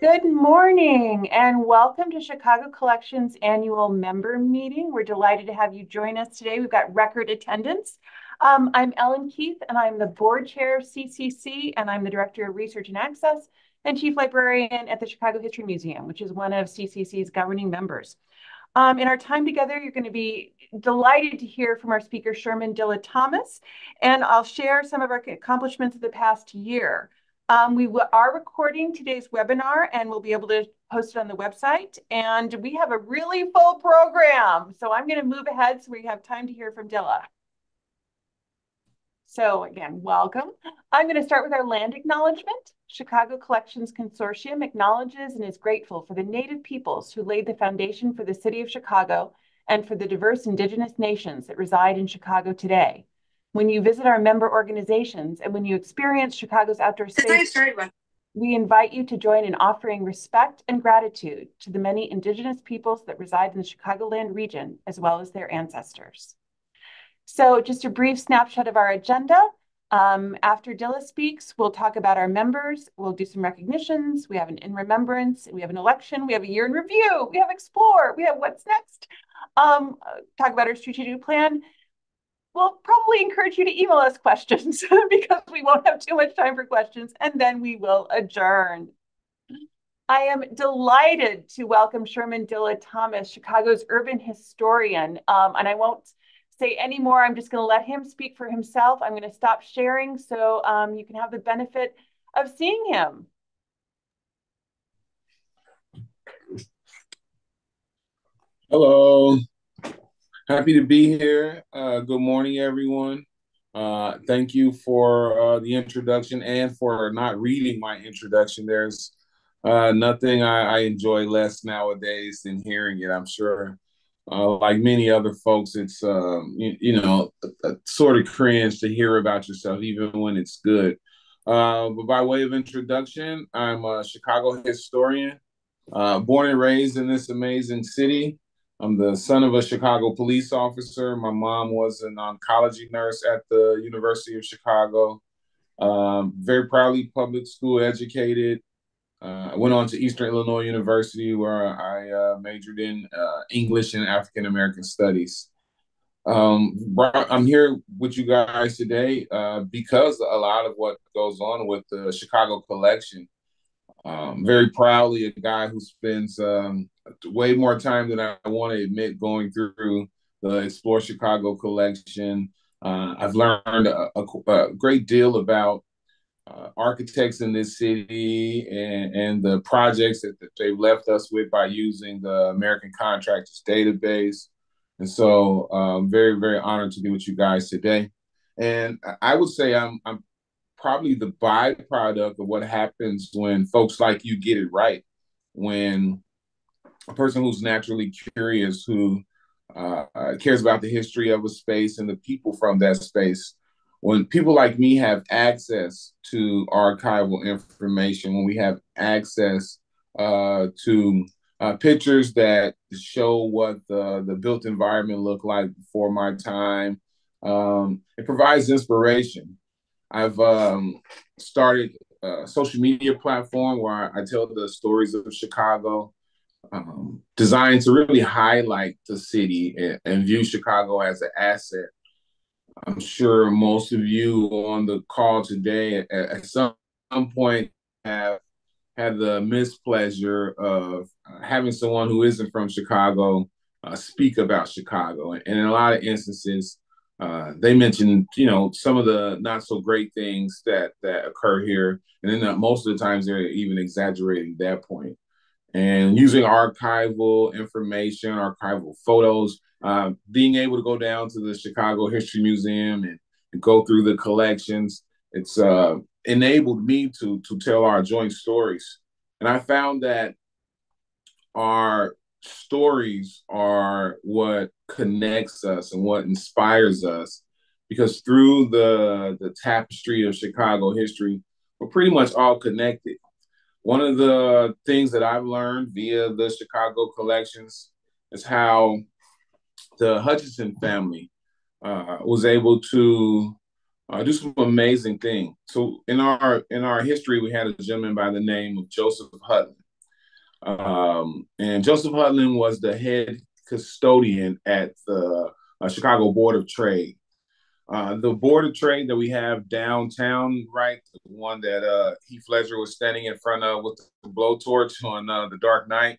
Good morning and welcome to Chicago Collection's annual member meeting. We're delighted to have you join us today. We've got record attendance. I'm Ellen Keith and I'm the board chair of CCC and I'm the director of research and access and chief librarian at the Chicago History Museum, which is one of CCC's governing members. In our time together, you're going to be delighted to hear from our speaker, Sherman Dilla Thomas, and I'll share some of our accomplishments of the past year. We are recording today's webinar and we'll be able to post it on the website. And we have a really full program. So I'm going to move ahead so we have time to hear from Dilla. So again, welcome. I'm going to start with our land acknowledgement. Chicago Collections Consortium acknowledges and is grateful for the Native peoples who laid the foundation for the city of Chicago and for the diverse Indigenous nations that reside in Chicago today. When you visit our member organizations and when you experience Chicago's outdoor space, we invite you to join in offering respect and gratitude to the many Indigenous peoples that reside in the Chicagoland region, as well as their ancestors. So just a brief snapshot of our agenda. After Dilla speaks, we'll talk about our members. We'll do some recognitions. We have an in remembrance. We have an election. We have a year in review. We have explore. We have what's next. Talk about our strategic plan. We'll probably encourage you to email us questions because we won't have too much time for questions, and then we will adjourn. I am delighted to welcome Sherman Dilla Thomas, Chicago's urban historian, and I won't say any more. I'm just going to let him speak for himself. I'm going to stop sharing so you can have the benefit of seeing him. Hello, happy to be here. Good morning, everyone. Thank you for the introduction and for not reading my introduction. There's nothing I enjoy less nowadays than hearing it. I'm sure, like many other folks, it's a sort of cringe to hear about yourself, even when it's good. But by way of introduction, I'm a Chicago historian, born and raised in this amazing city. I'm the son of a Chicago police officer. My mom was an oncology nurse at the University of Chicago. Very proudly public school educated. I went on to Eastern Illinois University where I majored in English and African American studies. I'm here with you guys today because a lot of what goes on with the Chicago collection. Very proudly, a guy who spends way more time than I want to admit going through the Explore Chicago collection. I've learned a great deal about architects in this city and the projects that they've left us with by using the American Contractors Database. And so I'm very, very honored to be with you guys today. And I would say I'm probably the byproduct of what happens when folks like you get it right. When a person who's naturally curious, who cares about the history of a space and the people from that space, when people like me have access to archival information, when we have access to pictures that show what the built environment looked like before my time, it provides inspiration. I've started a social media platform where I tell the stories of Chicago, designed to really highlight the city and view Chicago as an asset. I'm sure most of you on the call today at some point have had the mispleasure of having someone who isn't from Chicago speak about Chicago. And in a lot of instances, they mention, some of the not so great things that occur here, and then most of the times they're even exaggerating that point. And using archival information, archival photos, being able to go down to the Chicago History Museum and go through the collections, it's enabled me to tell our joint stories. And I found that our stories are what connects us and what inspires us because through the tapestry of Chicago history, we're pretty much all connected. One of the things that I've learned via the Chicago collections is how the Hutchinson family was able to do some amazing things. So in our history, we had a gentleman by the name of Joseph Hutton. And Joseph Hudlin was the head custodian at the Chicago Board of Trade. The Board of Trade that we have downtown, right, the one that Heath Ledger was standing in front of with the blowtorch on The Dark Knight,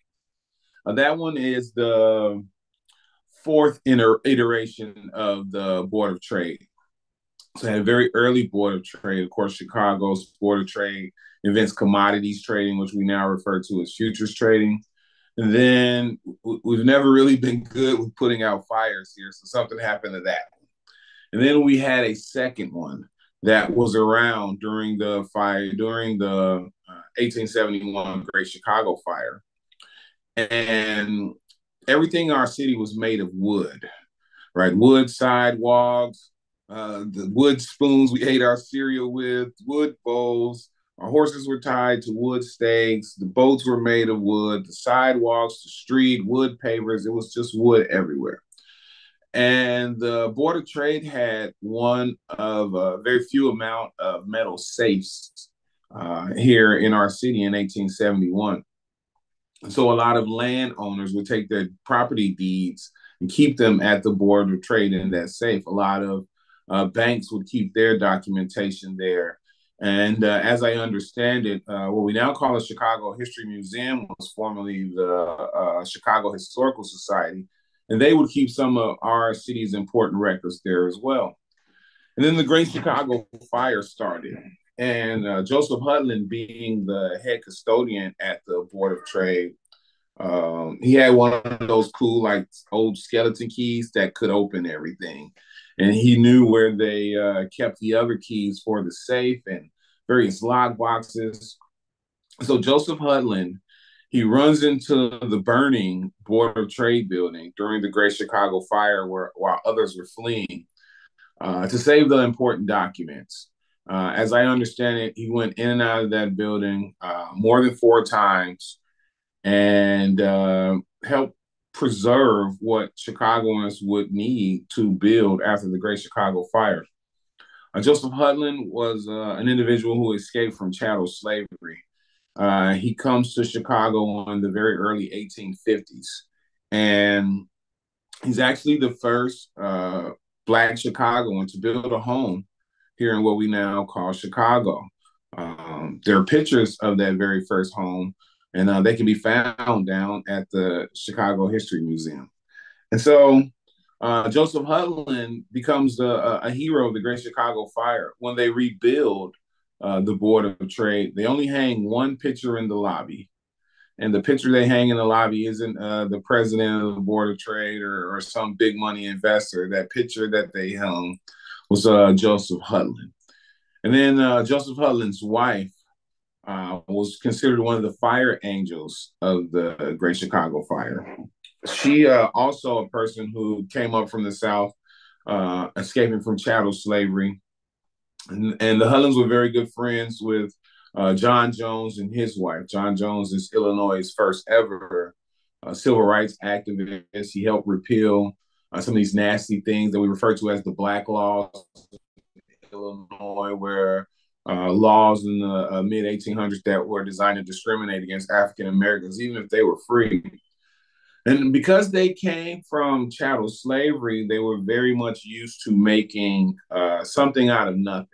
that one is the fourth iteration of the Board of Trade. So I had a very early Board of Trade. Of course, Chicago's Board of Trade invents commodities trading, which we now refer to as futures trading. And then we've never really been good with putting out fires here. So something happened to that. And then we had a second one that was around during the fire, during the 1871 Great Chicago Fire. And everything in our city was made of wood, right? Wood sidewalks, the wood spoons we ate our cereal with, wood bowls. Our horses were tied to wood stakes. The boats were made of wood. The sidewalks, the street, wood pavers. It was just wood everywhere. And the Board of Trade had one of a very few amount of metal safes here in our city in 1871. So a lot of landowners would take their property deeds and keep them at the Board of Trade in that safe. A lot of banks would keep their documentation there. And as I understand it, what we now call the Chicago History Museum was formerly the Chicago Historical Society, and they would keep some of our city's important records there as well. And then the Great Chicago Fire started, and Joseph Hudlin, being the head custodian at the Board of Trade, he had one of those cool, like old skeleton keys that could open everything. And he knew where they kept the other keys for the safe and various lock boxes. So Joseph Hudlin, he runs into the burning Board of Trade building during the Great Chicago Fire, while others were fleeing, to save the important documents. As I understand it, he went in and out of that building more than 4 times and helped preserve what Chicagoans would need to build after the Great Chicago Fire. Joseph Hudlin was an individual who escaped from chattel slavery. He comes to Chicago in the very early 1850s, and he's actually the first Black Chicagoan to build a home here in what we now call Chicago. There are pictures of that very first home, and they can be found down at the Chicago History Museum. And so Joseph Hudlin becomes a hero of the Great Chicago Fire. When they rebuild the Board of Trade, they only hang one picture in the lobby. And the picture they hang in the lobby isn't the president of the Board of Trade or some big money investor. That picture that they hung was Joseph Hudlin. And then Joseph Hudlin's wife was considered one of the fire angels of the Great Chicago Fire. She also a person who came up from the South, escaping from chattel slavery. And the Hudlins were very good friends with John Jones and his wife. John Jones is Illinois' first ever civil rights activist. He helped repeal some of these nasty things that we refer to as the Black Laws in Illinois, where laws in the mid 1800s that were designed to discriminate against African Americans, even if they were free. And because they came from chattel slavery, they were very much used to making something out of nothing,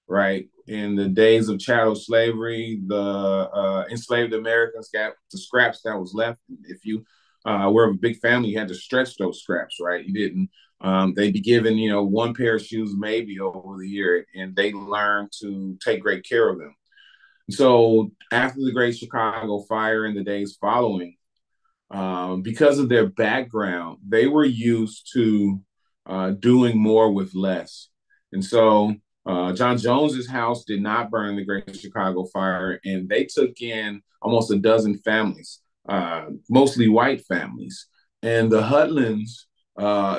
right? In the days of chattel slavery, the enslaved Americans got the scraps that was left. If you were a big family, you had to stretch those scraps, right? You didn't. They'd be given, one pair of shoes maybe over the year, and they learned to take great care of them. So after the Great Chicago Fire and the days following, because of their background, they were used to doing more with less. And so John Jones's house did not burn in the Great Chicago Fire, and they took in almost a dozen families, mostly white families. And the Hudlins,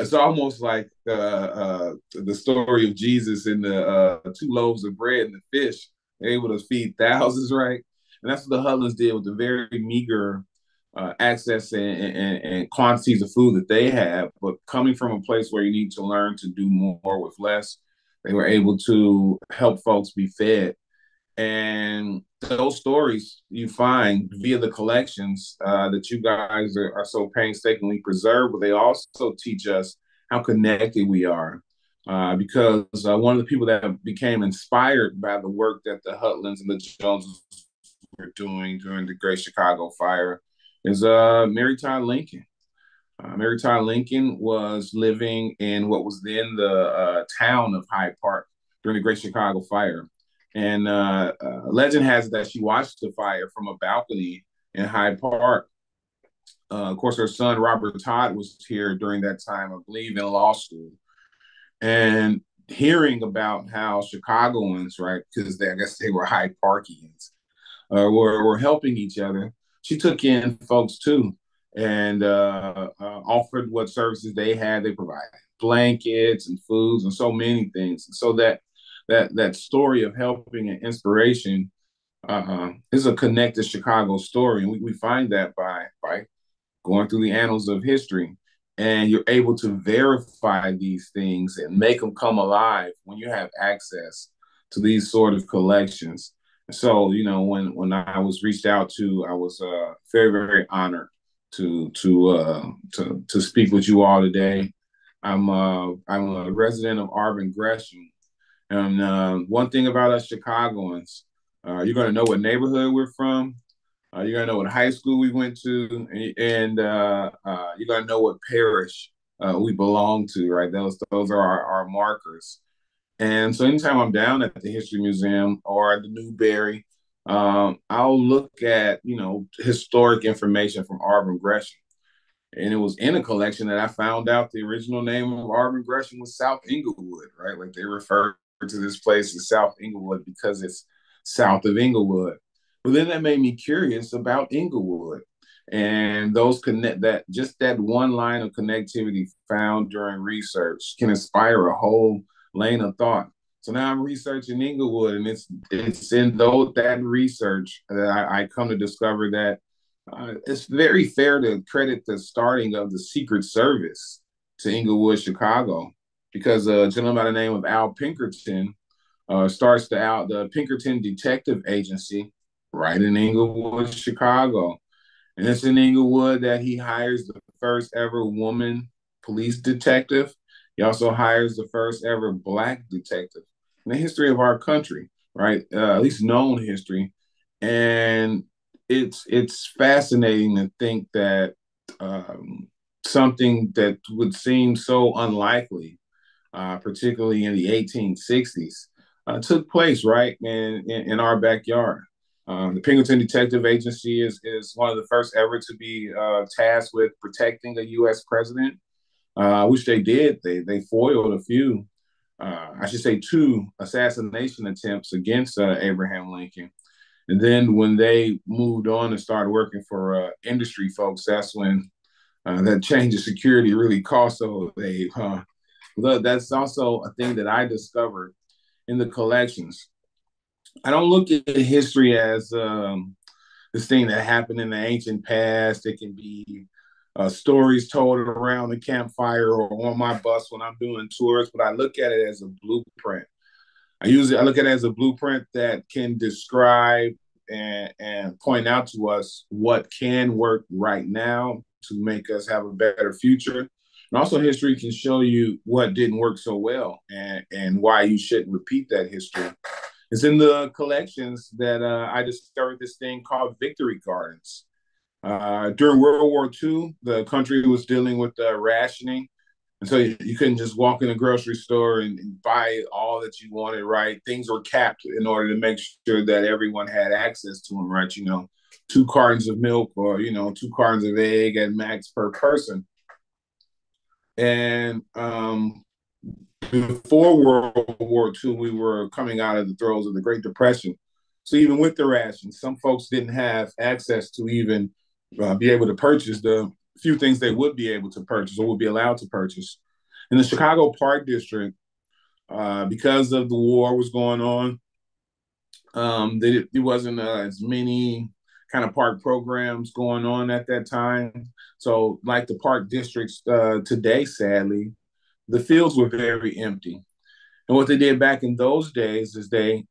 it's almost like the story of Jesus and the 2 loaves of bread and the fish, able to feed thousands, right? And that's what the Hudlins did with the very meager access and quantities of food that they have, but coming from a place where you need to learn to do more with less, they were able to help folks be fed. And those stories you find via the collections that you guys are so painstakingly preserved, but they also teach us how connected we are. Because one of the people that became inspired by the work that the Hutlands and the Joneses were doing during the Great Chicago Fire is Mary Todd Lincoln. Mary Todd Lincoln was living in what was then the town of Hyde Park during the Great Chicago Fire. And legend has it that she watched the fire from a balcony in Hyde Park. Of course, her son, Robert Todd, was here during that time, I believe, in law school. And hearing about how Chicagoans, right, because I guess they were Hyde Parkians, were helping each other, she took in folks too and offered what services they had. They provided blankets and foods and so many things. So that story of helping and inspiration is a connected Chicago story, and we find that by going through the annals of history. And you're able to verify these things and make them come alive when you have access to these sort of collections. So, when I was reached out to, I was very, very honored to speak with you all today. I'm a resident of Auburn Gresham, and one thing about us Chicagoans, you're going to know what neighborhood we're from. You're gonna know what high school we went to, and you're gonna know what parish we belong to. Right? Those are our markers. And so, anytime I'm down at the History Museum or at the Newberry, I'll look at historic information from Auburn Gresham. And it was in a collection that I found out the original name of Auburn Gresham was South Englewood. Right? Like they refer to this place as South Englewood because it's south of Englewood. But then that made me curious about Inglewood, and those connect that just that one line of connectivity found during research can inspire a whole lane of thought. So now I'm researching Inglewood, and it's in that research that I come to discover that it's very fair to credit the starting of the Secret Service to Inglewood, Chicago, because a gentleman by the name of Al Pinkerton starts the Pinkerton Detective Agency right in Inglewood, Chicago. And it's in Inglewood that he hires the first ever woman police detective. He also hires the first ever Black detective in the history of our country, right? At least known history. And it's fascinating to think that something that would seem so unlikely, particularly in the 1860s, took place right in our backyard. The Pinkerton Detective Agency is one of the first ever to be tasked with protecting a U.S. president, which they did. They foiled a few, I should say, two assassination attempts against Abraham Lincoln. And then when they moved on and started working for industry folks, that's when that change of security really cost. So that's also a thing that I discovered in the collections. I don't look at history as this thing that happened in the ancient past. It can be stories told around the campfire or on my bus when I'm doing tours, but I look at it as a blueprint. I look at it as a blueprint that can describe and point out to us what can work right now to make us have a better future. And also, history can show you what didn't work so well and why you shouldn't repeat that history. It's in the collections that I discovered this thing called Victory Gardens. During World War II, the country was dealing with rationing. And so you couldn't just walk in a grocery store and buy all that you wanted, right? Things were capped in order to make sure that everyone had access to them, right? 2 cartons of milk or, 2 cartons of egg at max per person. And before World War II, we were coming out of the throes of the Great Depression. So even with the rations, some folks didn't have access to even be able to purchase the few things they would be able to purchase or would be allowed to purchase. In the Chicago Park District, because of the war was going on, there wasn't as many kind of park programs going on at that time. So like the park districts today, sadly, the fields were very empty. And what they did back in those days is they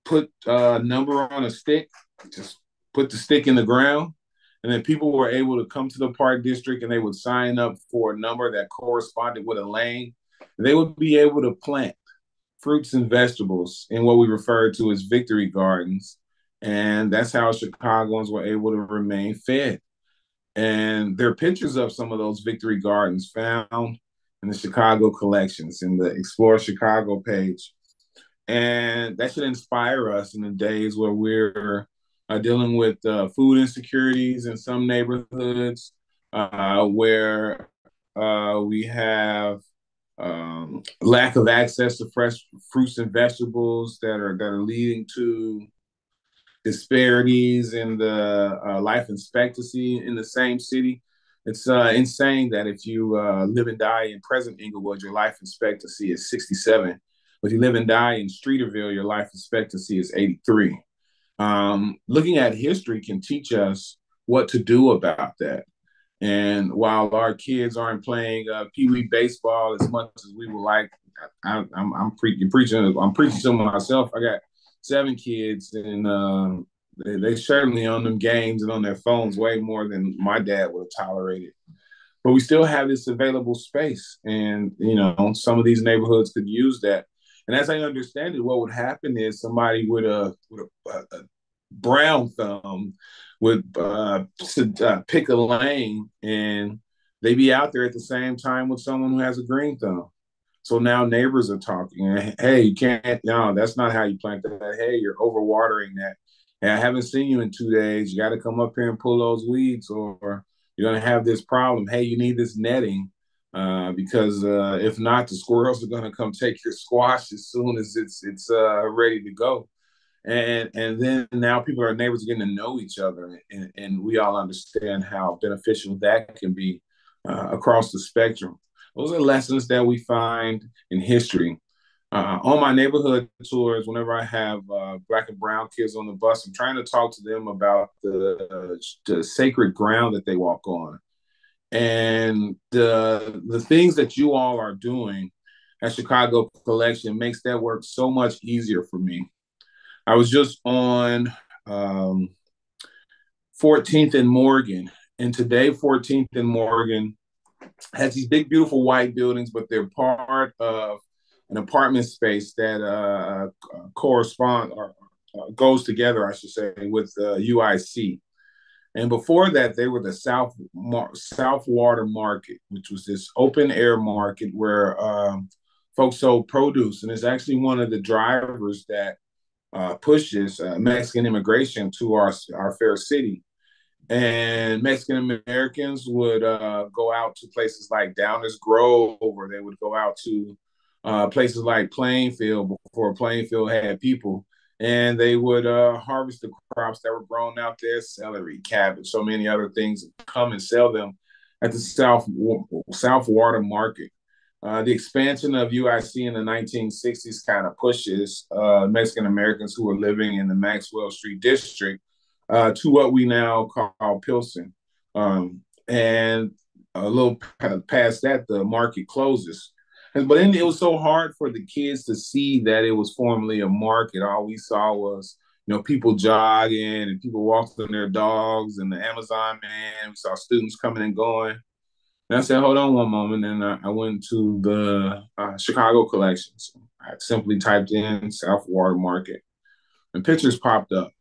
put a number on a stick, just put the stick in the ground, and then people were able to come to the park district and they would sign up for a number that corresponded with a lane. They would be able to plant fruits and vegetables in what we refer to as victory gardens. And that's how Chicagoans were able to remain fed. And there are pictures of some of those victory gardens found in the Chicago collections in the Explore Chicago page. And that should inspire us in the days where we're dealing with food insecurities in some neighborhoods, where we have lack of access to fresh fruits and vegetables that are leading to disparities in the life expectancy in the same city. It's insane that if you live and die in present Inglewood, your life expectancy is 67. But if you live and die in Streeterville, your life expectancy is 83. Looking at history can teach us what to do about that. And while our kids aren't playing pee wee baseball as much as we would like, I'm preaching. I'm preaching to myself. I got 7 kids, and they certainly on them games and on their phones way more than my dad would have tolerated. But we still have this available space, and some of these neighborhoods could use that. And as I understand it, what would happen is somebody with a brown thumb would pick a lane, and they be out there at the same time with someone who has a green thumb. So now neighbors are talking. Hey, you can't. No, that's not how you plant that. Hey, you're overwatering that. Hey, I haven't seen you in 2 days. You got to come up here and pull those weeds, or you're going to have this problem. Hey, you need this netting because if not, the squirrels are going to come take your squash as soon as it's ready to go. And then now people are neighbors getting to know each other, and we all understand how beneficial that can be across the spectrum. Those are lessons that we find in history. On my neighborhood tours, whenever I have Black and brown kids on the bus, I'm trying to talk to them about the sacred ground that they walk on, and the things that you all are doing at Chicago Collection makes that work so much easier for me. I was just on 14th and Morgan, and today 14th and Morgan has these big, beautiful white buildings, but they're part of an apartment space that correspond or goes together, I should say, with UIC. And before that, they were the South Water Market, which was this open air market where folks sold produce, and it's actually one of the drivers that pushes Mexican immigration to our fair city. And Mexican Americans would go out to places like Downers Grove, or they would go out to places like Plainfield before Plainfield had people. And they would harvest the crops that were grown out there, celery, cabbage, so many other things, come and sell them at the South Water Market. The expansion of UIC in the 1960s kind of pushes Mexican Americans who were living in the Maxwell Street district to what we now call Pilsen. And a little past that, the market closes. But then it was so hard for the kids to see that it was formerly a market. All we saw was, people jogging and people walking their dogs and the Amazon man. We saw students coming and going. And I said, hold on one moment. And I went to the Chicago collections. I simply typed in South Water Market, and pictures popped up.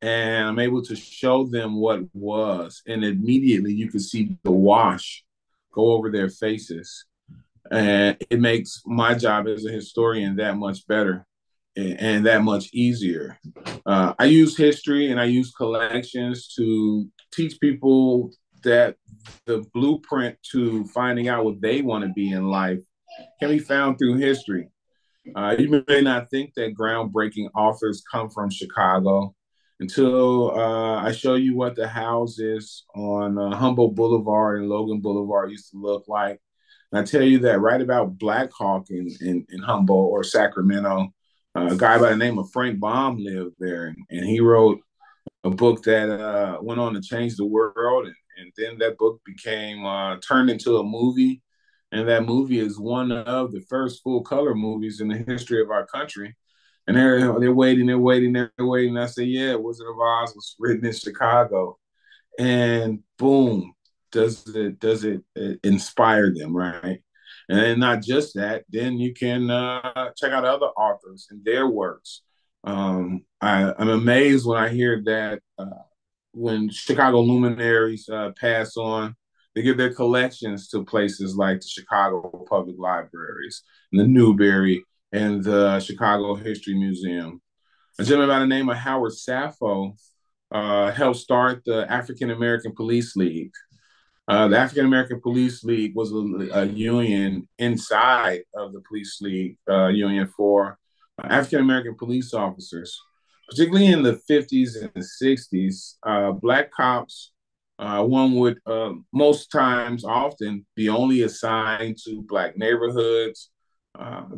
And I'm able to show them what it was. And immediately you could see the wash go over their faces. And it makes my job as a historian that much better and that much easier. I use history and I use collections to teach people that the blueprint to finding out what they want to be in life can be found through history. You may not think that groundbreaking authors come from Chicago until I show you what the houses on Humboldt Boulevard and Logan Boulevard used to look like. And I tell you that right about Black Hawk in Humboldt or Sacramento, a guy by the name of Frank Baum lived there, and he wrote a book that went on to change the world. And then that book became turned into a movie. And that movie is one of the first full color movies in the history of our country. And they're waiting, they're waiting, they're waiting. I say, yeah, Wizard of Oz was written in Chicago, and boom, does it inspire them, right? And then not just that, then you can check out other authors and their works. I'm amazed when I hear that when Chicago luminaries pass on, they give their collections to places like the Chicago Public Libraries, and the Newberry, and the Chicago History Museum. A gentleman by the name of Howard Sappho helped start the African American Police League. The African American Police League was a union inside of the Police League union for African American police officers, particularly in the 50s and 60s. Black cops, one would most times, often, be only assigned to Black neighborhoods.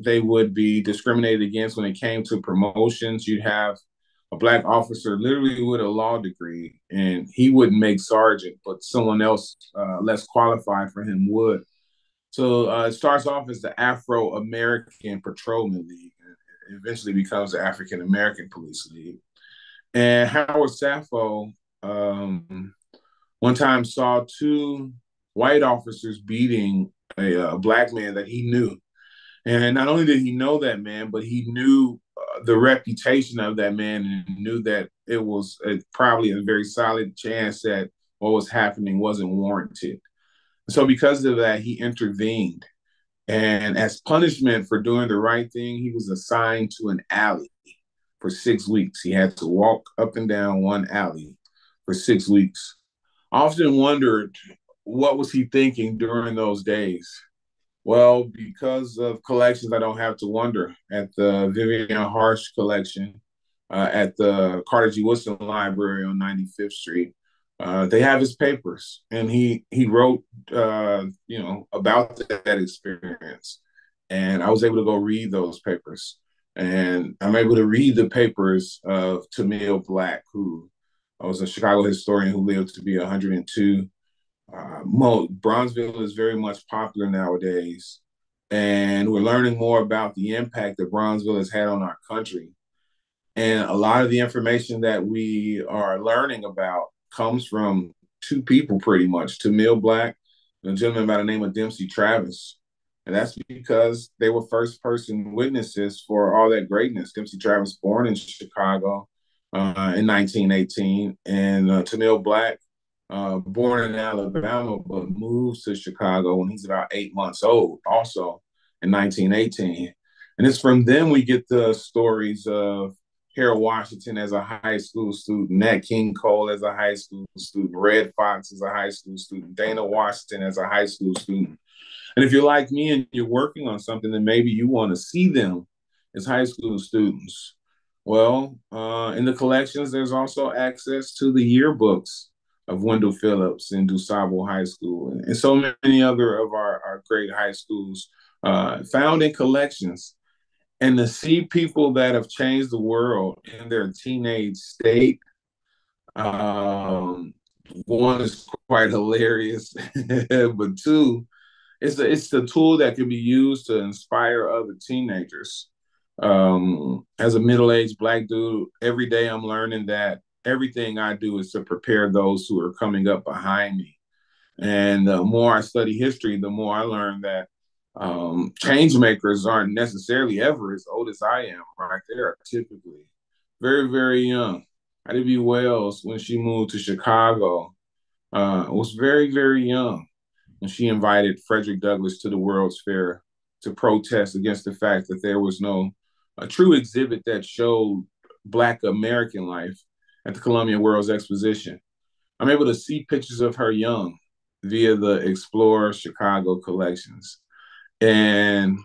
They would be discriminated against when it came to promotions. You'd have a Black officer literally with a law degree, and he wouldn't make sergeant, but someone else less qualified for him would. So it starts off as the Afro American Patrolman League, and eventually becomes the African American Police League. And Howard Sappho one time saw two white officers beating a Black man that he knew. And not only did he know that man, but he knew the reputation of that man, and knew that it was probably a very solid chance that what was happening wasn't warranted. So, because of that, he intervened. And as punishment for doing the right thing, he was assigned to an alley for 6 weeks. He had to walk up and down one alley for 6 weeks. I often wondered, what was he thinking during those days? Well, because of collections, I don't have to wonder. At the Vivian Harsh collection, at the Carter G. Woodson Library on 95th Street, they have his papers, and he wrote, about that experience. And I was able to go read those papers, and I'm able to read the papers of Tamil Black, who was a Chicago historian who lived to be 102. Bronzeville is very much popular nowadays, and we're learning more about the impact that Bronzeville has had on our country. And a lot of the information that we are learning about comes from two people, pretty much: Tamil Black and a gentleman by the name of Dempsey Travis. And that's because they were first person witnesses for all that greatness. Dempsey Travis, born in Chicago in 1918, and Tamil Black, born in Alabama, but moves to Chicago when he's about 8 months old, also in 1918. And it's from them we get the stories of Harold Washington as a high school student, Nat King Cole as a high school student, Red Fox as a high school student, Dana Washington as a high school student. And if you're like me and you're working on something, then maybe you want to see them as high school students. Well, in the collections, there's also access to the yearbooks of Wendell Phillips and DuSable High School, and so many other of our great high schools found in collections. And to see people that have changed the world in their teenage state, um, one is quite hilarious, but two, it's the tool that can be used to inspire other teenagers. As a middle-aged Black dude, every day I'm learning that everything I do is to prepare those who are coming up behind me. And the more I study history, the more I learn that change makers aren't necessarily ever as old as I am, right? They are typically very, very young. Ida B. Wells, when she moved to Chicago, was very, very young when she invited Frederick Douglass to the World's Fair to protest against the fact that there was no a true exhibit that showed Black American life at the Columbia World's Exposition. I'm able to see pictures of her young via the Explore Chicago collections. And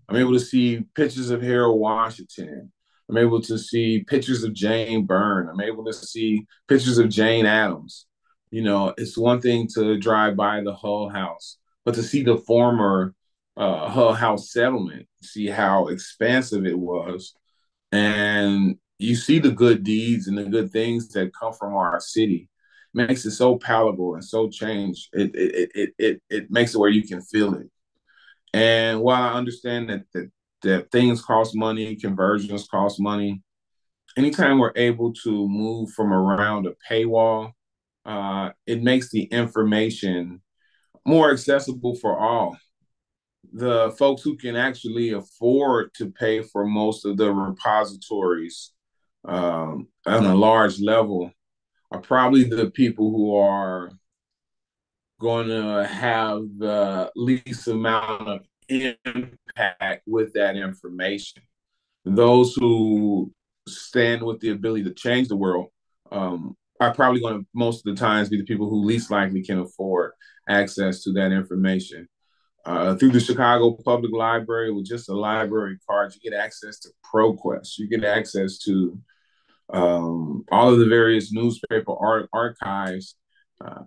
I'm able to see pictures of Harold Washington. I'm able to see pictures of Jane Byrne. I'm able to see pictures of Jane Addams. It's one thing to drive by the Hull House, but to see the former Hull House settlement, see how expansive it was, and you see the good deeds and the good things that come from our city. It makes it so palatable and so changed. It makes it where you can feel it. And while I understand that that things cost money, conversions cost money. Anytime we're able to move from around a paywall, it makes the information more accessible for all. The folks who can actually afford to pay for most of the repositories on a large level are probably the people who are going to have the least amount of impact with that information. Those who stand with the ability to change the world are probably going to most of the times be the people who least likely can afford access to that information. Through the Chicago Public Library, with just a library card, you get access to ProQuest. You get access to all of the various newspaper archives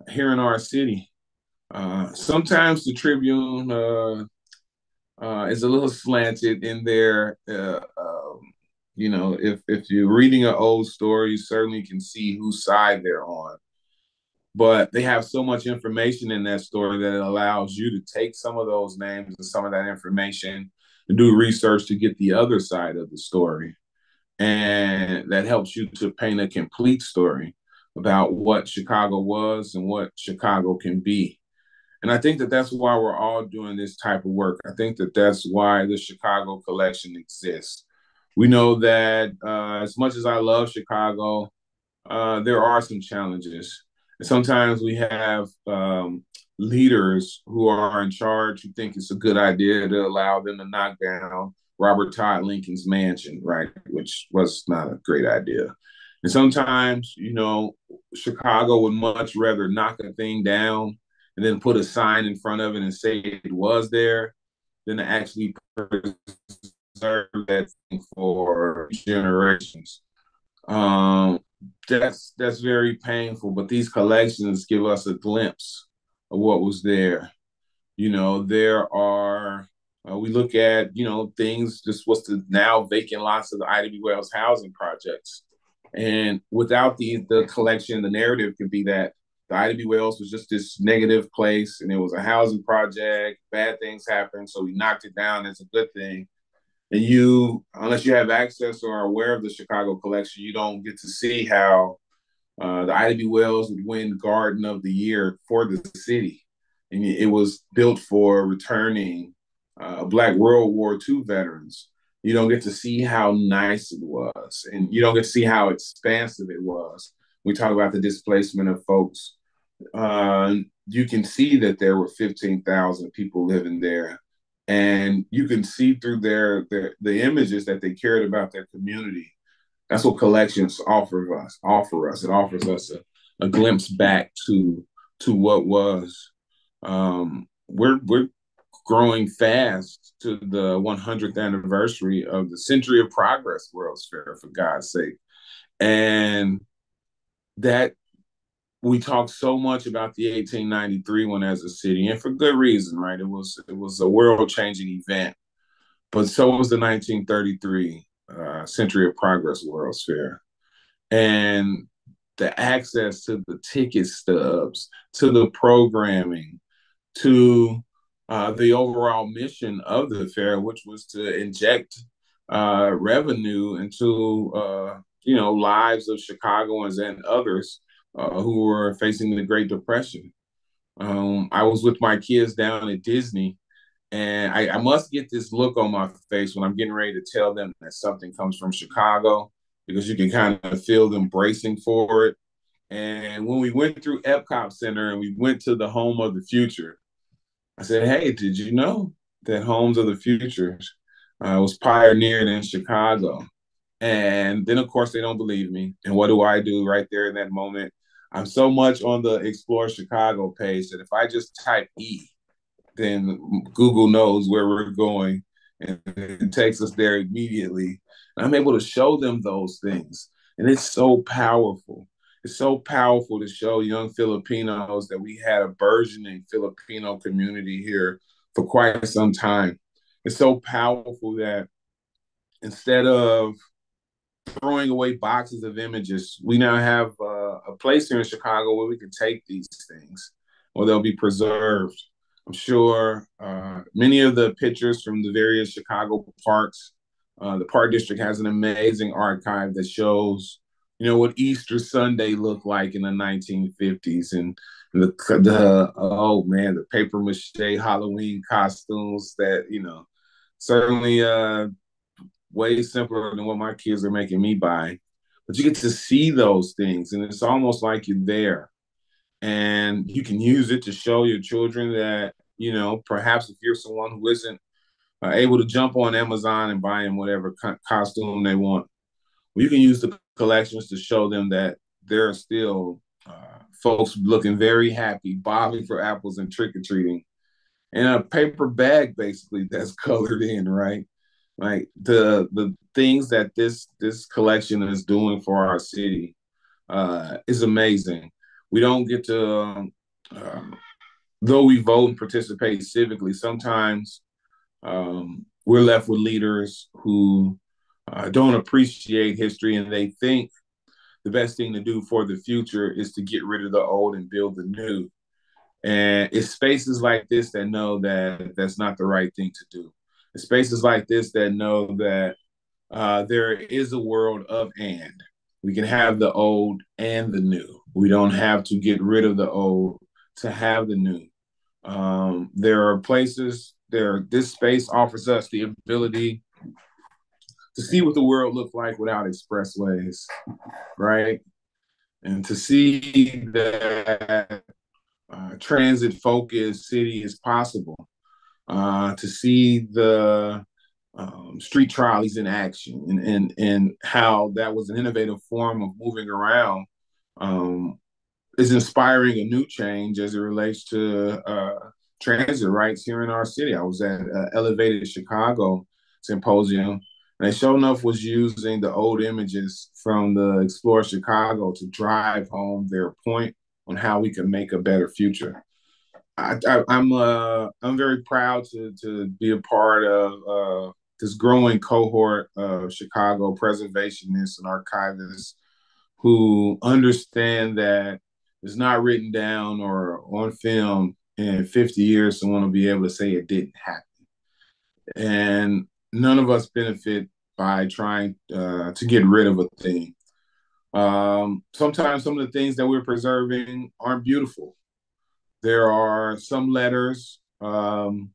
here in our city. Sometimes the Tribune is a little slanted in there. If you're reading an old story, you certainly can see whose side they're on. But they have so much information in that story that it allows you to take some of those names and some of that information and do research to get the other side of the story. And that helps you to paint a complete story about what Chicago was and what Chicago can be. And I think that that's why we're all doing this type of work. I think that that's why the Chicago collection exists. We know that as much as I love Chicago, there are some challenges. And sometimes we have leaders who are in charge who think it's a good idea to allow them to knock down Robert Todd Lincoln's mansion, right? Which was not a great idea. And sometimes, Chicago would much rather knock a thing down and then put a sign in front of it and say it was there than to actually preserve that thing for generations. Um, that's very painful, but these collections give us a glimpse of what was there. There are we look at things just what's the now vacant lots of the Ida B. Wells housing projects, and without the collection, the narrative could be that the Ida B. Wells was just this negative place, and it was a housing project. Bad things happened, so we knocked it down as a good thing. And unless you have access or are aware of the Chicago collection, you don't get to see how the Ida B. Wells would win Garden of the Year for the city. And it was built for returning Black World War II veterans. You don't get to see how nice it was, and you don't get to see how expansive it was. We talk about the displacement of folks. You can see that there were 15,000 people living there, and you can see through the images that they cared about their community. That's what collections offer us. It offers us a glimpse back to what was. We're growing fast to the 100th anniversary of the Century of Progress World's Fair, for God's sake, and that we talk so much about the 1893 one as a city, and for good reason, right? It was a world changing event, but so was the 1933 Century of Progress World's Fair, and the access to the ticket stubs, to the programming, to the overall mission of the fair, which was to inject revenue into lives of Chicagoans and others who were facing the Great Depression. I was with my kids down at Disney, and I must get this look on my face when I'm getting ready to tell them that something comes from Chicago, because you can kind of feel them bracing for it. And when we went through Epcot Center and we went to the Home of the Future, I said, "Hey, did you know that Homes of the Future was pioneered in Chicago?" And then, of course, they don't believe me. And what do I do right there in that moment? I'm so much on the Explore Chicago page that if I just type E, then Google knows where we're going and it takes us there immediately. And I'm able to show them those things. And it's so powerful. It's so powerful to show young Filipinos that we had a burgeoning Filipino community here for quite some time. It's so powerful that instead of throwing away boxes of images, we now have a place here in Chicago where we can take these things, or they'll be preserved. I'm sure many of the pictures from the various Chicago parks. The Park District has an amazing archive that shows, what Easter Sunday looked like in the 1950s, and the oh man, the paper mache Halloween costumes that certainly way simpler than what my kids are making me buy. But you get to see those things, and it's almost like you're there, and you can use it to show your children that perhaps if you're someone who isn't able to jump on Amazon and buy them whatever costume they want, well, you can use the collections to show them that there are still folks looking very happy, bobbing for apples and trick or treating in a paper bag, basically that's colored in, right? Like the things that this collection is doing for our city is amazing. We don't get to, though we vote and participate civically, sometimes we're left with leaders who don't appreciate history, and they think the best thing to do for the future is to get rid of the old and build the new. And it's spaces like this that know that that's not the right thing to do. It's spaces like this that know that there is a world of and. We can have the old and the new. We don't have to get rid of the old to have the new. There are places there. This space offers us the ability to see what the world looked like without expressways, right? And to see that transit focused city is possible. To see the street trolleys in action, and how that was an innovative form of moving around, is inspiring a new change as it relates to transit rights here in our city. I was at Elevated Chicago Symposium, and they sure enough was using the old images from the Explore Chicago to drive home their point on how we can make a better future. I'm very proud to be a part of this growing cohort of Chicago preservationists and archivists who understand that it's not written down or on film in 50 years to want to be able to say it didn't happen. And none of us benefit by trying to get rid of a thing. Sometimes some of the things that we're preserving aren't beautiful. There are some letters that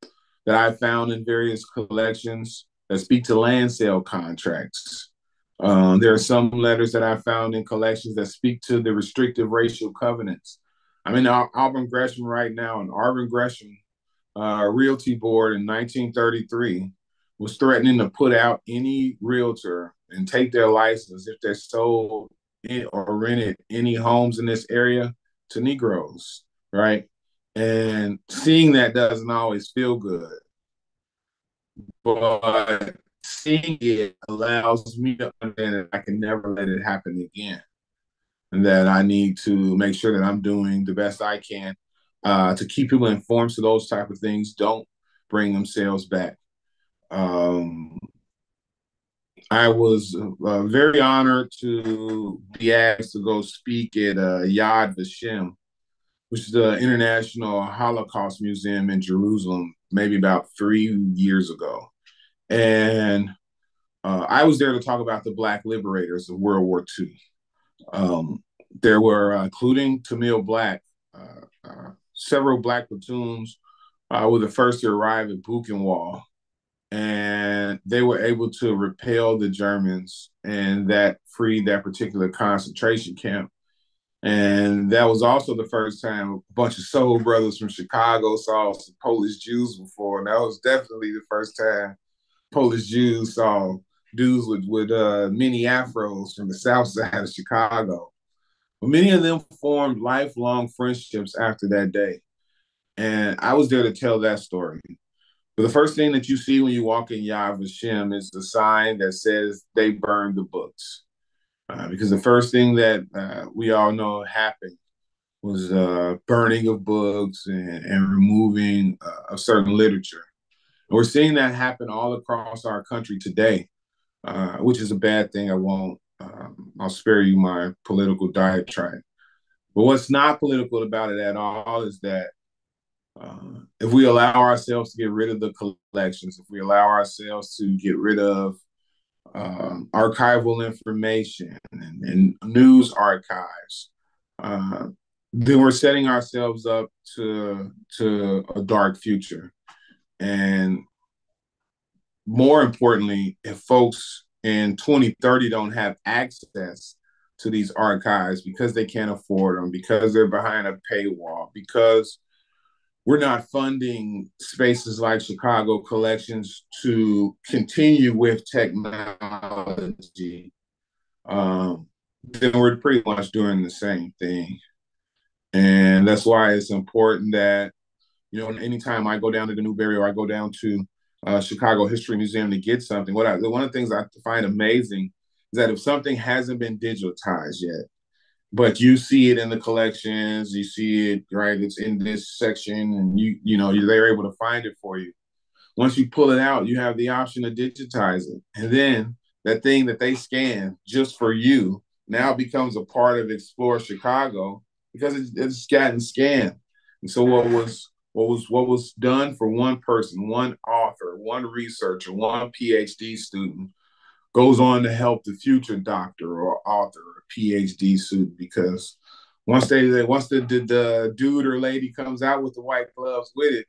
I found in various collections that speak to land sale contracts. There are some letters that I found in collections that speak to the restrictive racial covenants. I'm in Auburn Gresham right now, and Auburn Gresham Realty Board in 1933 was threatening to put out any realtor and take their license if they sold or rented any homes in this area to Negroes, right? And seeing that doesn't always feel good, but seeing it allows me to understand that I can never let it happen again, and that I need to make sure that I'm doing the best I can to keep people informed so those type of things don't bring themselves back. Um, I was very honored to be asked to go speak at Yad Vashem, which is the International Holocaust Museum in Jerusalem, maybe about 3 years ago. And I was there to talk about the Black liberators of World War II. There were, including Tamil Black, several Black platoons were the first to arrive at Buchenwald, and they were able to repel the Germans, and that freed that particular concentration camp. And that was also the first time a bunch of soul brothers from Chicago saw some Polish Jews before. And that was definitely the first time Polish Jews saw dudes with mini afros from the south side of Chicago. But many of them formed lifelong friendships after that day. And I was there to tell that story. But the first thing that you see when you walk in Yad Vashem is the sign that says they burned the books. Because the first thing that we all know happened was burning of books and removing of certain literature. And we're seeing that happen all across our country today, which is a bad thing. I'll spare you my political diatribe. But what's not political about it at all is that If we allow ourselves to get rid of the collections, if we allow ourselves to get rid of archival information and news archives, uh, then we're setting ourselves up to a dark future. And more importantly, if folks in 2030 don't have access to these archives because they can't afford them, because they're behind a paywall, because we're not funding spaces like Chicago Collections to continue with technology, then we're pretty much doing the same thing. And that's why it's important that, anytime I go down to the Newberry or I go down to Chicago History Museum to get something, one of the things I find amazing is that if something hasn't been digitized yet, but you see it in the collections, you see it, right, it's in this section, and they're able to find it for you. Once you pull it out, you have the option to digitize it. And then that thing that they scan just for you now becomes a part of Explore Chicago because it's gotten scanned. And so what was done for one person, one author, one researcher, one PhD student goes on to help the future doctor or author or PhD student, because once the dude or lady comes out with the white gloves with it,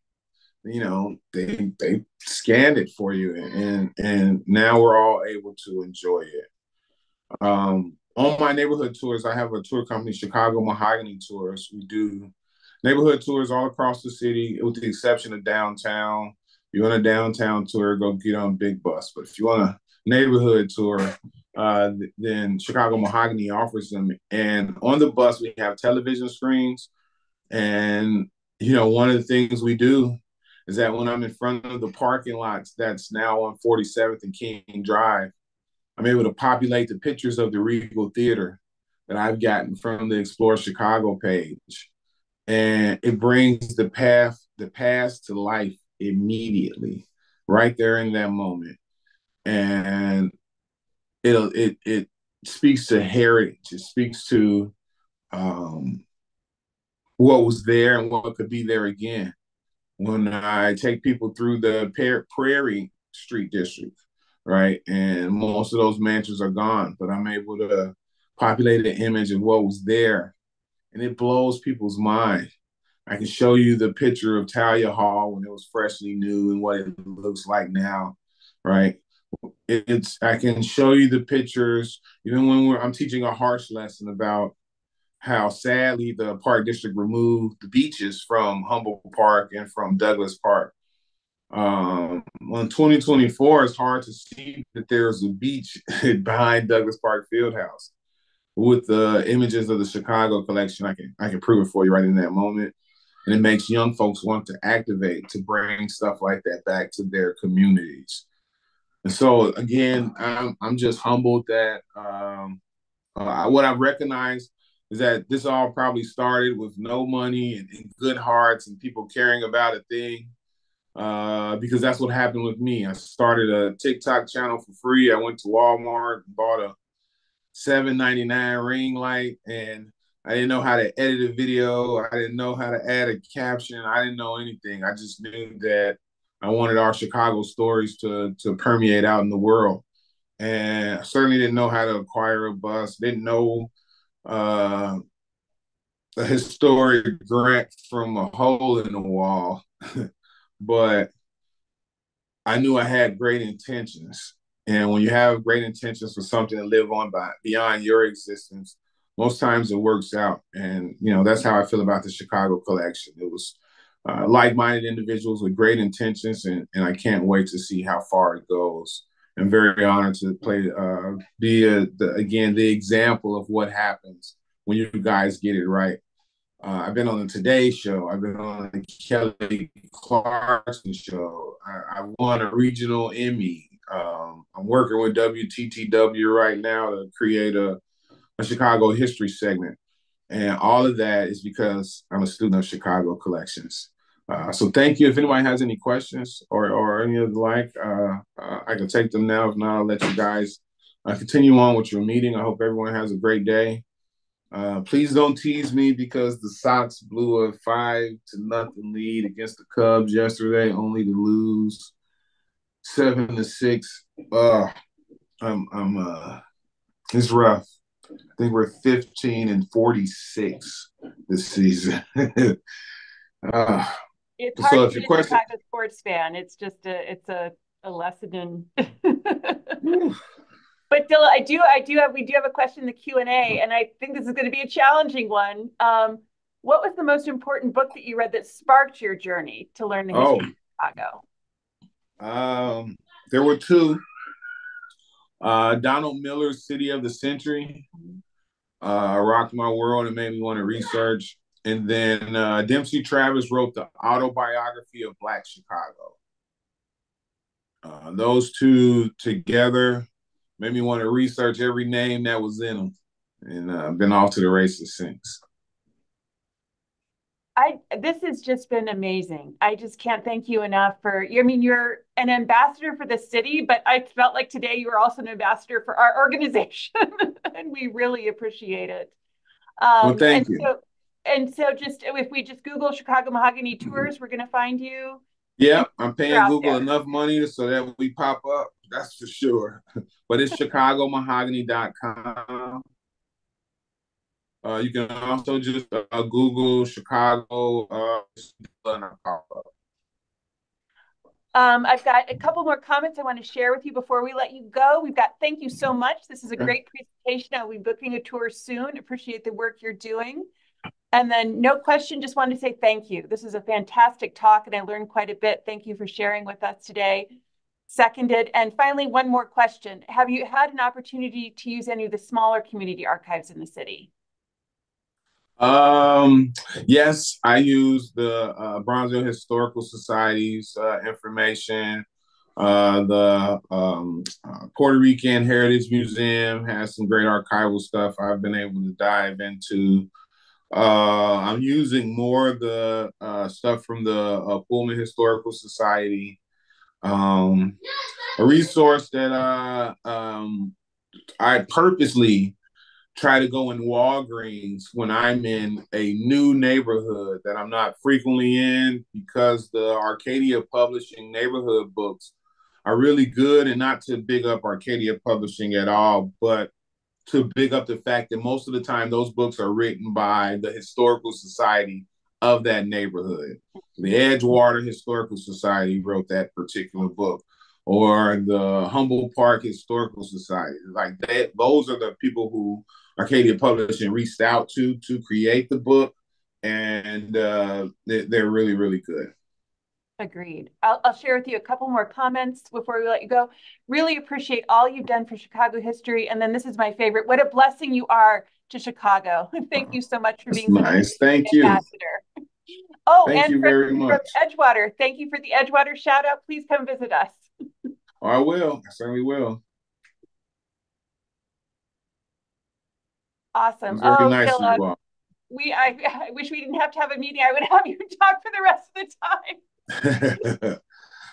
they scanned it for you, and now we're all able to enjoy it. On my neighborhood tours, I have a tour company, Chicago Mahogany Tours. We do neighborhood tours all across the city, with the exception of downtown. If you want a downtown tour, go get on Big Bus. But if you want a neighborhood tour, then Chicago Mahogany offers them. And on the bus, we have television screens. And, one of the things we do is that when I'm in front of the parking lots that's now on 47th and King Drive, I'm able to populate the pictures of the Regal Theater that I've gotten from the Explore Chicago page. And it brings the past to life immediately, right there in that moment. And it speaks to heritage. It speaks to what was there and what could be there again. When I take people through the Prairie Street District, right? And most of those mansions are gone, but I'm able to populate an image of what was there, and it blows people's mind. I can show you the picture of Talia Hall when it was freshly new and what it looks like now, right? I can show you the pictures even when I'm teaching a harsh lesson about how sadly the Park District removed the beaches from Humboldt Park and from Douglas Park. On 2024, it's hard to see that there's a beach behind Douglas Park Fieldhouse. With the images of the Chicago collection, I can prove it for you right in that moment. And it makes young folks want to activate to bring stuff like that back to their communities. And so again, I'm just humbled that what I've recognized is that this all probably started with no money and good hearts and people caring about a thing. Because that's what happened with me. I started a TikTok channel for free. I went to Walmart, bought a $7.99 ring light, and I didn't know how to edit a video. I didn't know how to add a caption. I didn't know anything. I just knew that I wanted our Chicago stories to permeate out in the world. And I certainly didn't know how to acquire a bus. Didn't know uh, a historic grant from a hole in the wall, but I knew I had great intentions. And when you have great intentions for something to live on beyond your existence, most times it works out. And, that's how I feel about the Chicago collection. It was like-minded individuals with great intentions, and I can't wait to see how far it goes. I'm very honored to be the example of what happens when you guys get it right. I've been on the Today Show. I've been on the Kelly Clarkson Show. I won a regional Emmy. I'm working with WTTW right now to create a Chicago history segment. And all of that is because I'm a student of Chicago Collections. So thank you. If anybody has any questions or any of the like, I can take them now. If not, I'll let you guys continue on with your meeting. I hope everyone has a great day. Please don't tease me because the Sox blew a 5-0 lead against the Cubs yesterday, only to lose 7-6. It's rough. I think we're 15-46 this season. uh, It's hard so to if be your a question, Chicago sports fan. It's just a lesson in. But Dilla, we do have a question in the Q&A, and I think this is going to be a challenging one. What was the most important book that you read that sparked your journey to learn the oh, history of Chicago? there were two. Donald Miller's City of the Century rocked my world and made me want to research. And then Dempsey Travis wrote the autobiography of Black Chicago. Those two together made me want to research every name that was in them, and I've been off to the races since. This has just been amazing. I just can't thank you enough for. I mean, you're an ambassador for the city, but I felt like today you were also an ambassador for our organization, and we really appreciate it. Well, Um, and thank you. so and so just if we just Google Chicago Mahogany Tours, we're gonna find you and Yeah, I'm you're paying out Google there. enough money so that we pop up. That's for sure. But it's ChicagoMahogany.com. You can also just Google Chicago and I'll pop up. I've got a couple more comments I want to share with you before we let you go. We've got thank you so much. This is a Okay. great presentation. I'll be booking a tour soon. Appreciate the work you're doing. And then no question, just wanted to say thank you. This is a fantastic talk and I learned quite a bit. Thank you for sharing with us today. Seconded. And finally, one more question. Have you had an opportunity to use any of the smaller community archives in the city? Um, yes, I use the Bronzeville Historical Society's information. The Puerto Rican Heritage Museum has some great archival stuff I've been able to dive into. I'm using more of the stuff from the Pullman Historical Society. Um, a resource that I purposely try to go in Walgreens when I'm in a new neighborhood that I'm not frequently in because the Arcadia Publishing neighborhood books are really good, and not to big up Arcadia Publishing at all, but to big up the fact that most of the time those books are written by the historical society of that neighborhood. The Edgewater Historical Society wrote that particular book, or the Humboldt Park Historical Society. Like that, those are the people who Arcadia Publishing reached out to create the book, and they're really, really good. Agreed. I'll share with you a couple more comments before we let you go. Really appreciate all you've done for Chicago history. And then this is my favorite. What a blessing you are to Chicago. Thank you so much for That's being such a nice. Thank you. ambassador. Oh, Thank and you very from much. Edgewater, thank you for the Edgewater shout out. Please come visit us. Oh, I will. I certainly will. Awesome. It's very Oh, nice of Dilla, you all. I wish we didn't have to have a meeting. I would have you talk for the rest of the time.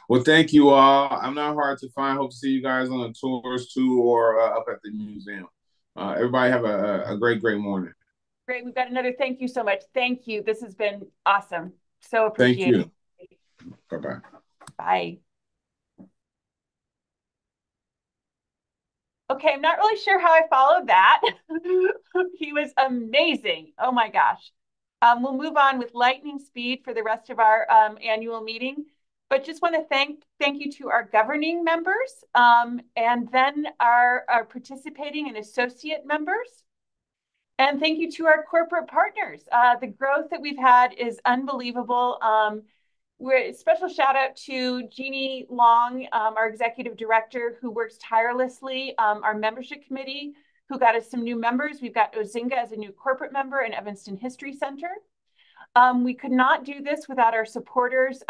Well, thank you all. I'm not hard to find. Hope to see you guys on the tours too, or up at the museum. Everybody have a great, great morning. Great. We've got another thank you so much. Thank you. This has been awesome. So Thank appreciated. you. Bye bye. Bye. Okay, I'm not really sure how I followed that. He was amazing. Oh my gosh. We'll move on with lightning speed for the rest of our annual meeting. But just want to thank you to our governing members and then our participating and associate members. And thank you to our corporate partners. The growth that we've had is unbelievable. We're special shout out to Jeannie Long, our executive director, who works tirelessly, our membership committee, who got us some new members. We've got Ozinga as a new corporate member and Evanston History Center. We could not do this without our supporters.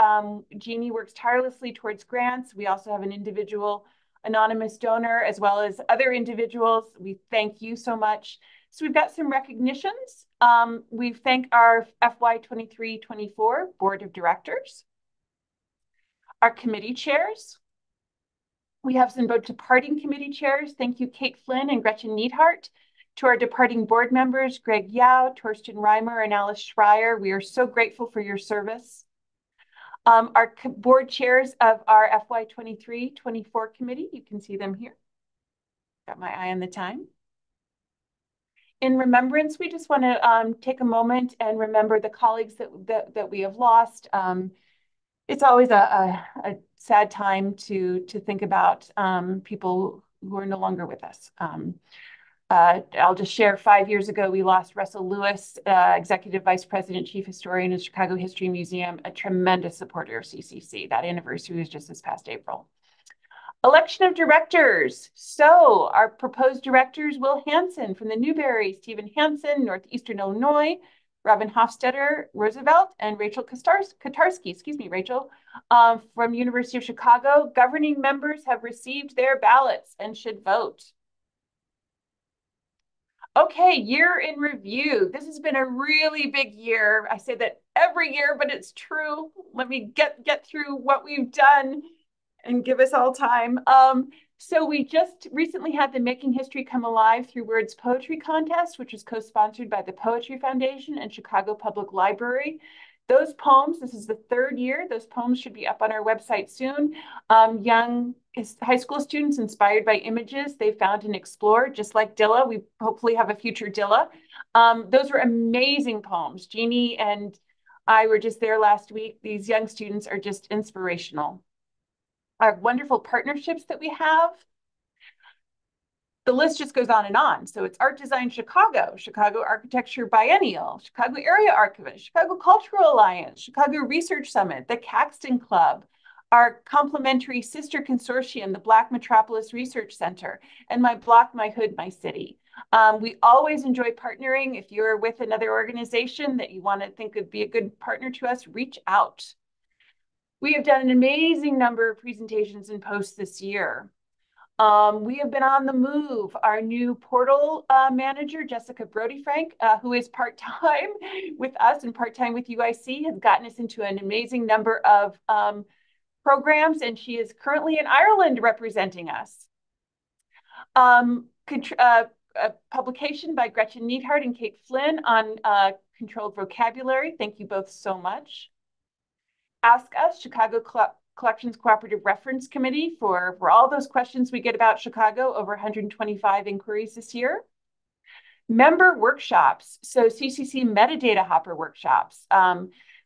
Jeannie works tirelessly towards grants. We also have an individual anonymous donor as well as other individuals. We thank you so much. So we've got some recognitions. We thank our FY 23-24 Board of Directors, our committee chairs. We have some both departing committee chairs. Thank you, Kate Flynn and Gretchen Neidhart. To our departing board members, Greg Yao, Torsten Reimer, and Alice Schreier, we are so grateful for your service. Our board chairs of our FY 23-24 committee, you can see them here. Got my eye on the time. In remembrance, we just want to take a moment and remember the colleagues that we have lost. It's always a sad time to think about people who are no longer with us. I'll just share 5 years ago, we lost Russell Lewis, Executive Vice President, Chief Historian of the Chicago History Museum, a tremendous supporter of CCC. That anniversary was just this past April. Election of directors. So our proposed directors, Will Hansen from the Newberry, Stephen Hansen, Northeastern Illinois, Robin Hofstetter, Roosevelt, and Rachel Katarski, excuse me, Rachel, from University of Chicago. Governing members have received their ballots and should vote. Okay, year in review. This has been a really big year. I say that every year, but it's true. Let me get through what we've done and give us all time. So we just recently had the Making History Come Alive Through Words Poetry Contest, which was co-sponsored by the Poetry Foundation and Chicago Public Library. Those poems, this is the 3rd year, those poems should be up on our website soon. Young high school students inspired by images they found and explored, just like Dilla. We hopefully have a future Dilla. Those were amazing poems. Jeannie and I were just there last week. These young students are just inspirational. Our wonderful partnerships that we have. The list just goes on and on. So it's Art Design Chicago, Chicago Architecture Biennial, Chicago Area Archivist, Chicago Cultural Alliance, Chicago Research Summit, the Caxton Club, our complementary sister consortium, the Black Metropolis Research Center, and My Block, My Hood, My City. We always enjoy partnering. If you're with another organization that you want to think would be a good partner to us, reach out. We have done an amazing number of presentations and posts this year. We have been on the move. Our new portal manager, Jessica Brody-Frank, who is part-time with us and part-time with UIC, has gotten us into an amazing number of programs, and she is currently in Ireland representing us. A publication by Gretchen Neidhart and Kate Flynn on controlled vocabulary. Thank you both so much. Ask Us, Chicago Collections Cooperative Reference Committee for all those questions we get about Chicago, over 125 inquiries this year. Member workshops, so CCC metadata hopper workshops.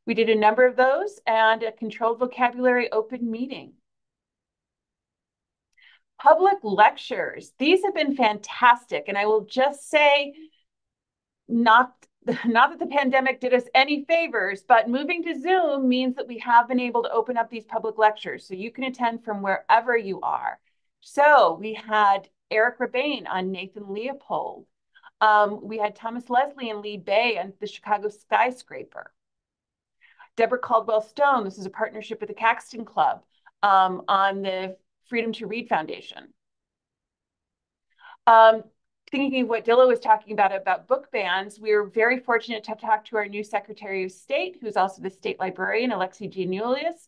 We did a number of those, and a controlled vocabulary open meeting. Public lectures, these have been fantastic, and I will just say, not that the pandemic did us any favors, but moving to Zoom means that we have been able to open up these public lectures so you can attend from wherever you are. So we had Eric Rebane on Nathan Leopold. We had Thomas Leslie and Lee Bay on the Chicago skyscraper. Deborah Caldwell Stone, this is a partnership with the Caxton Club, on the Freedom to Read Foundation. Thinking of what Dilla was talking about book bans, we were very fortunate to talk to our new Secretary of State, who's also the state librarian, Alexi Giannoulias,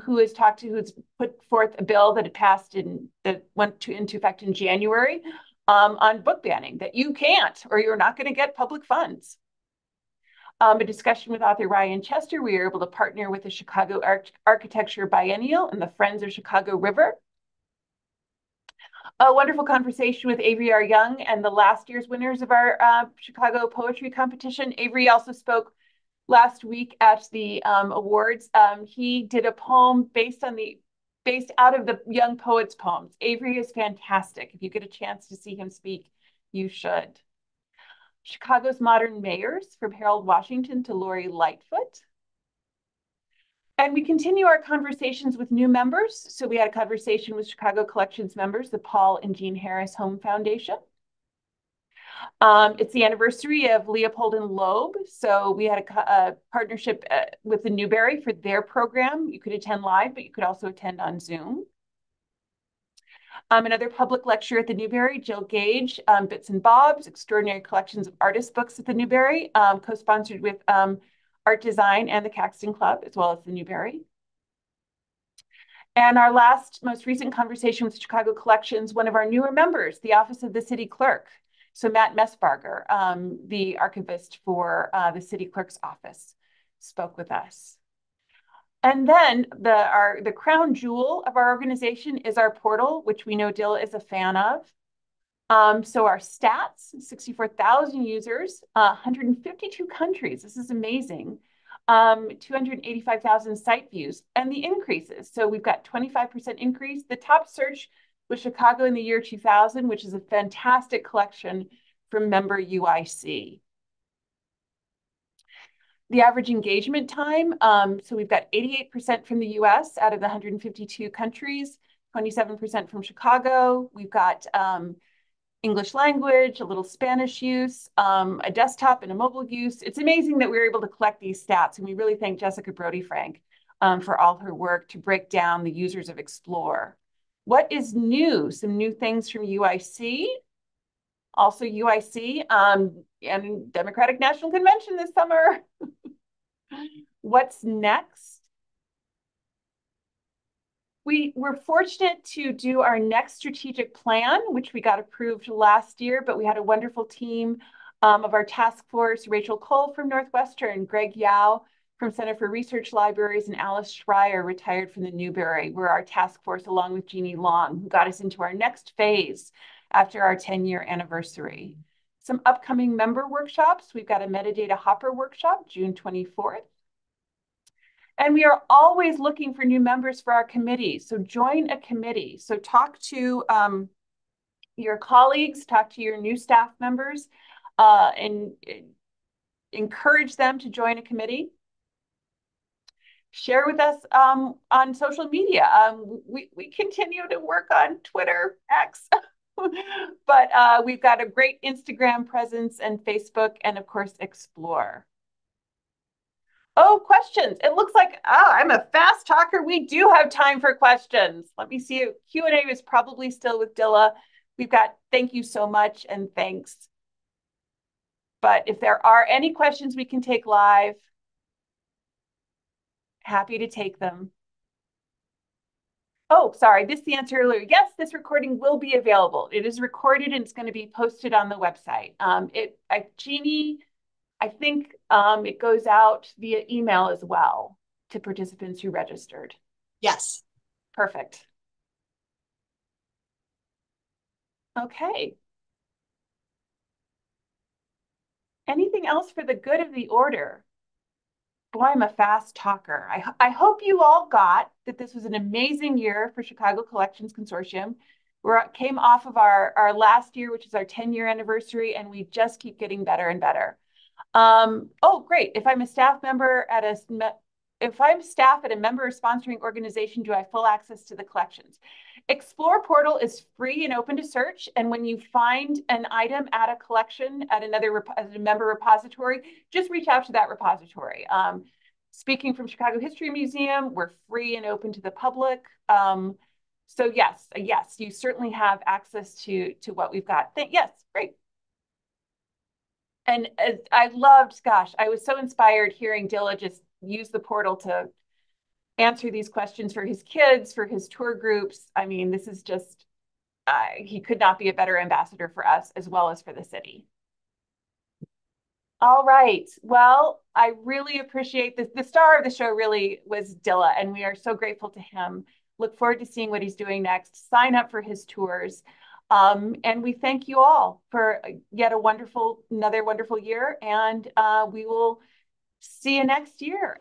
who's put forth a bill that had passed that went into effect in January on book banning, that you can't, or you're not going to get public funds. A discussion with author Ryan Chester, we were able to partner with the Chicago Architecture Biennial and the Friends of Chicago River. A wonderful conversation with Avery R. Young and the last year's winners of our Chicago Poetry Competition. Avery also spoke last week at the awards. He did a poem based out of the young poets' poems. Avery is fantastic. If you get a chance to see him speak, you should. Chicago's Modern Mayors, from Harold Washington to Lori Lightfoot. And we continue our conversations with new members. So we had a conversation with Chicago Collections members, the Paul and Jean Harris Home Foundation. It's the anniversary of Leopold and Loeb. So we had a partnership with the Newberry for their program. You could attend live, but you could also attend on Zoom. Another public lecture at the Newberry, Jill Gage, Bits and Bobs, Extraordinary Collections of Artist Books at the Newberry, co-sponsored with Art Design and the Caxton Club, as well as the Newberry. And our most recent conversation with Chicago Collections, one of our newer members, the Office of the City Clerk. So Matt Messbarger, the archivist for the city clerk's office, spoke with us. And then the crown jewel of our organization is our portal, which we know Dilla is a fan of. So our stats, 64,000 users, 152 countries. This is amazing. 285,000 site views, and the increases. So we've got 25% increase. The top search was Chicago in the year 2000, which is a fantastic collection from member UIC. The average engagement time, so we've got 88% from the US out of the 152 countries, 27% from Chicago. We've got English language, a little Spanish use, a desktop and a mobile use. It's amazing that we were able to collect these stats, and we really thank Jessica Brody-Frank for all her work to break down the users of Explore. What is new? Some new things from UIC. Also UIC and Democratic National Convention this summer. What's next? We were fortunate to do our next strategic plan, which we got approved last year, but we had a wonderful team of our task force, Rachel Cole from Northwestern, Greg Yao from Center for Research Libraries, and Alice Schreier, retired from the Newberry, were our task force along with Jeannie Long, who got us into our next phase after our 10-year anniversary. Some upcoming member workshops. We've got a metadata hopper workshop, June 24th. And we are always looking for new members for our committee. So join a committee. So talk to your colleagues, talk to your new staff members, and encourage them to join a committee. Share with us on social media. We continue to work on Twitter, X, but we've got a great Instagram presence and Facebook, and of course, Explore. Oh, questions. It looks like, I'm a fast talker. We do have time for questions. Let me see. Q&A is probably still with Dilla. We've got thank you so much and thanks. But if there are any questions we can take live, happy to take them. Oh, sorry, this is the answer earlier. Yes, this recording will be available. It is recorded and it's going to be posted on the website. Jeannie, I think it goes out via email as well to participants who registered. Yes. Perfect. Okay. Anything else for the good of the order? Boy, I'm a fast talker. I hope you all got that this was an amazing year for Chicago Collections Consortium. We came off of our last year, which is our 10-year anniversary, and we just keep getting better and better. Oh, great. If I'm a staff member at if I'm staff at a member sponsoring organization, do I have full access to the collections? Explore portal is free and open to search. And when you find an item at a collection at a member repository, just reach out to that repository. Speaking from Chicago History Museum, we're free and open to the public. So yes, you certainly have access to what we've got. Yes, great. And I loved, gosh, I was so inspired hearing Dilla just use the portal to answer these questions for his kids, for his tour groups. I mean, this is just, he could not be a better ambassador for us as well as for the city. All right. Well, I really appreciate this. The star of the show really was Dilla, and we are so grateful to him. Look forward to seeing what he's doing next. Sign up for his tours. And we thank you all for yet another wonderful year, and we will see you next year.